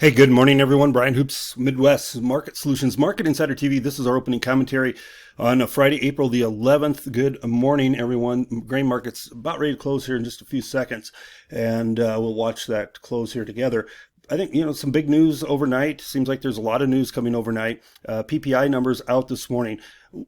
Hey, good morning, everyone. Brian Hoops, Midwest Market Solutions, Market Insider TV. This is our opening commentary on Friday, April the 11th. Good morning, everyone. Grain market's about ready to close here in just a few seconds, and we'll watch that close here together. I think, some big news overnight. Seems like there's a lot of news coming overnight. PPI numbers out this morning.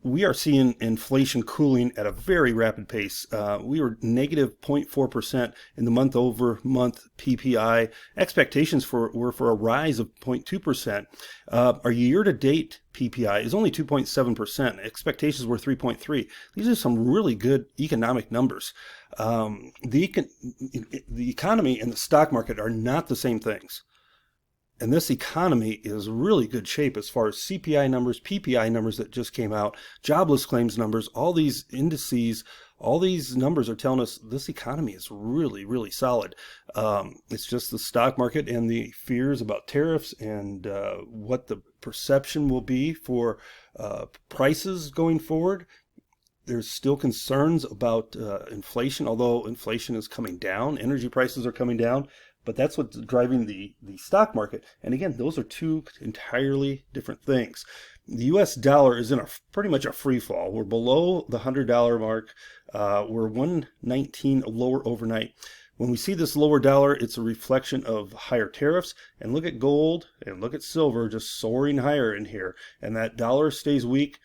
We are seeing inflation cooling at a very rapid pace. We were negative 0.4% in the month over month PPI. Expectations were for a rise of 0.2%. Our year to date PPI is only 2.7%. Expectations were 3.3. These are some really good economic numbers. The economy and the stock market are not the same things. And this economy is really good shape as far as CPI numbers, PPI numbers that just came out, jobless claims numbers, all these indices, all these numbers are telling us this economy is really, really solid. It's just the stock market and the fears about tariffs and what the perception will be for prices going forward. There's still concerns about inflation, although inflation is coming down. Energy prices are coming down. But that's what's driving the stock market. And again, those are two entirely different things. The US dollar is in pretty much a free fall. We're below the $100 mark. We're 119 lower overnight. When we see this lower dollar, it's a reflection of higher tariffs. And look at gold and look at silver just soaring higher in here. And that dollar stays weak.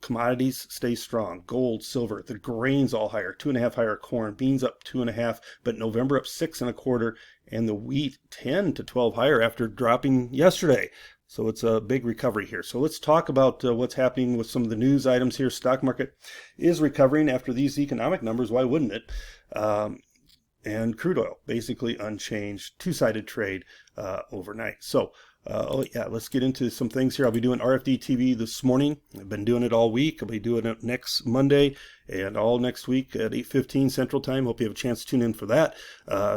Commodities stay strong. Gold, silver, the grains all higher, 2.5 higher. Corn, beans up 2.5, but November up 6.25, and the wheat 10 to 12 higher after dropping yesterday. So it's a big recovery here. So let's talk about what's happening with some of the news items here. Stock market is recovering after these economic numbers. Why wouldn't it? And crude oil basically unchanged, two-sided trade overnight. So let's get into some things here. I'll be doing RFD TV this morning. I've been doing it all week. I'll be doing it next Monday and all next week at 8:15 Central Time. Hope you have a chance to tune in for that.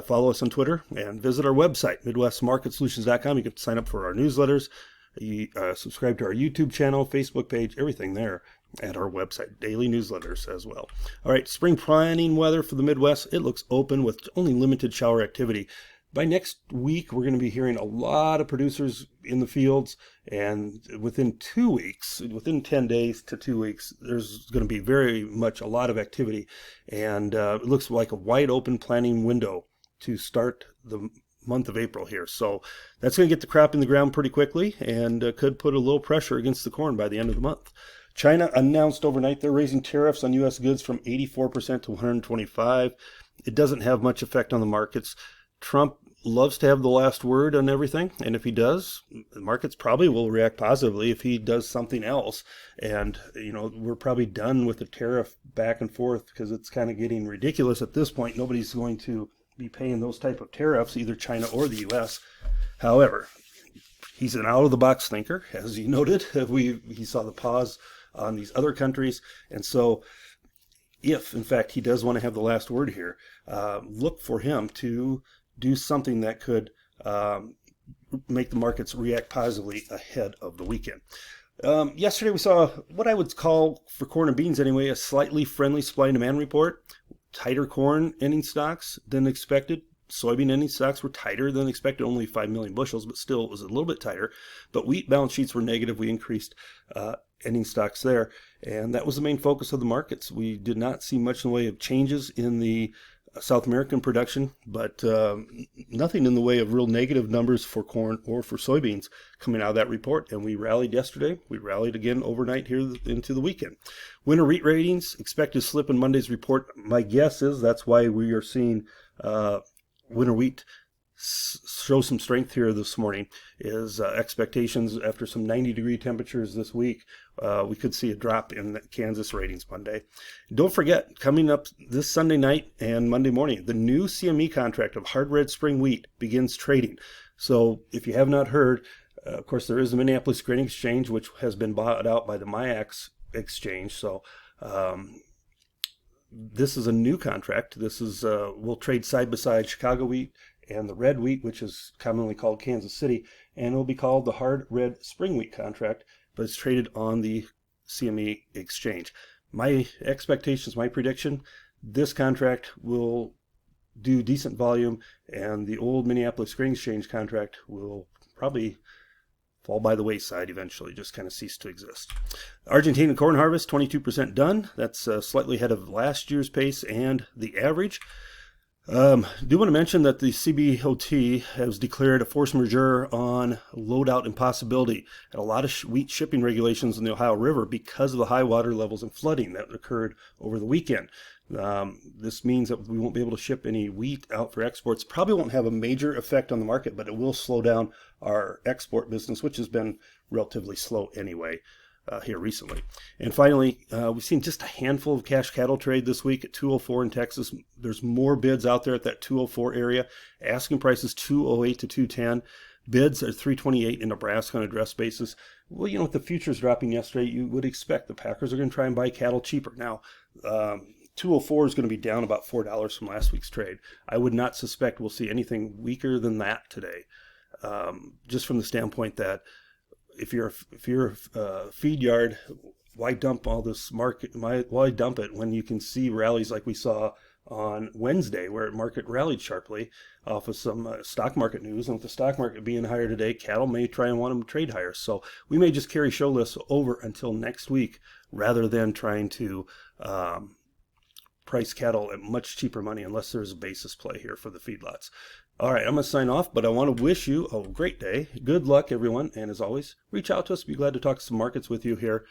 Follow us on Twitter and visit our website, MidwestMarketSolutions.com. You can sign up for our newsletters, subscribe to our YouTube channel, Facebook page, everything there at our website, daily newsletters as well. All right, spring planting weather for the Midwest. It looks open with only limited shower activity. By next week, we're going to be hearing a lot of producers in the fields, and within 2 weeks, within 10 days to 2 weeks, there's going to be very much a lot of activity, and it looks like a wide open planting window to start the month of April here. So that's going to get the crop in the ground pretty quickly and could put a little pressure against the corn by the end of the month. China announced overnight they're raising tariffs on U.S. goods from 84% to 125%. It doesn't have much effect on the markets. Trump loves to have the last word on everything, and if he does, the markets probably will react positively. If he does something else, and we're probably done with the tariff back and forth because it's kind of getting ridiculous at this point. Nobody's going to be paying those type of tariffs, either China or the U.S. However, he's an out-of-the-box thinker, as you noted. He saw the pause on these other countries, and so if, in fact, he does want to have the last word here, look for him to do something that could make the markets react positively ahead of the weekend. Yesterday we saw what I would call, for corn and beans anyway, a slightly friendly supply and demand report. Tighter corn ending stocks than expected. Soybean ending stocks were tighter than expected, only 5 million bushels, but still it was a little bit tighter. But wheat balance sheets were negative. We increased ending stocks there, and that was the main focus of the markets. We did not see much in the way of changes in the South American production, but nothing in the way of real negative numbers for corn or for soybeans coming out of that report. And we rallied yesterday. We rallied again overnight here into the weekend. Winter wheat ratings expected to slip in Monday's report. My guess is that's why we are seeing winter wheat show some strength here this morning, is expectations after some 90-degree temperatures this week. We could see a drop in the Kansas ratings Monday. Don't forget, coming up this Sunday night and Monday morning, the new CME contract of hard red spring wheat begins trading. So if you have not heard, of course, there is the Minneapolis Grain Exchange, which has been bought out by the MIAX exchange. So this is a new contract. This is will trade side by side Chicago wheat and the red wheat, which is commonly called Kansas City, and it will be called the hard red spring wheat contract, but it's traded on the CME exchange. My expectations, my prediction, this contract will do decent volume, and the old Minneapolis Grain Exchange contract will probably fall by the wayside eventually, just kind of cease to exist. Argentina corn harvest, 22% done. That's slightly ahead of last year's pace and the average. Do want to mention that the CBOT has declared a force majeure on loadout impossibility at a lot of wheat shipping regulations in the Ohio River because of the high water levels and flooding that occurred over the weekend. This means that we won't be able to ship any wheat out for exports. Probably won't have a major effect on the market, but it will slow down our export business, which has been relatively slow anyway. Here recently. And finally, we've seen just a handful of cash cattle trade this week at 204 in Texas. There's more bids out there at that 204 area. Asking prices 208 to 210. Bids are 328 in Nebraska on a dress basis. Well, you know, with the futures dropping yesterday, you would expect the Packers are going to try and buy cattle cheaper. Now, 204 is going to be down about $4 from last week's trade. I would not suspect we'll see anything weaker than that today, just from the standpoint that if you're a feed yard, why dump all this market? Why dump it when you can see rallies like we saw on Wednesday, where market rallied sharply off of some stock market news? And with the stock market being higher today, cattle may try and want them to trade higher. So we may just carry show lists over until next week, rather than trying to price cattle at much cheaper money, unless there's a basis play here for the feedlots. All right, I'm going to sign off, but I want to wish you a great day. Good luck, everyone. And as always, reach out to us. Be glad to talk some markets with you here.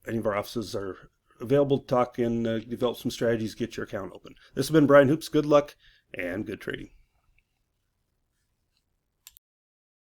Any of our offices are available to talk and develop some strategies, get your account open. This has been Brian Hoops. Good luck and good trading.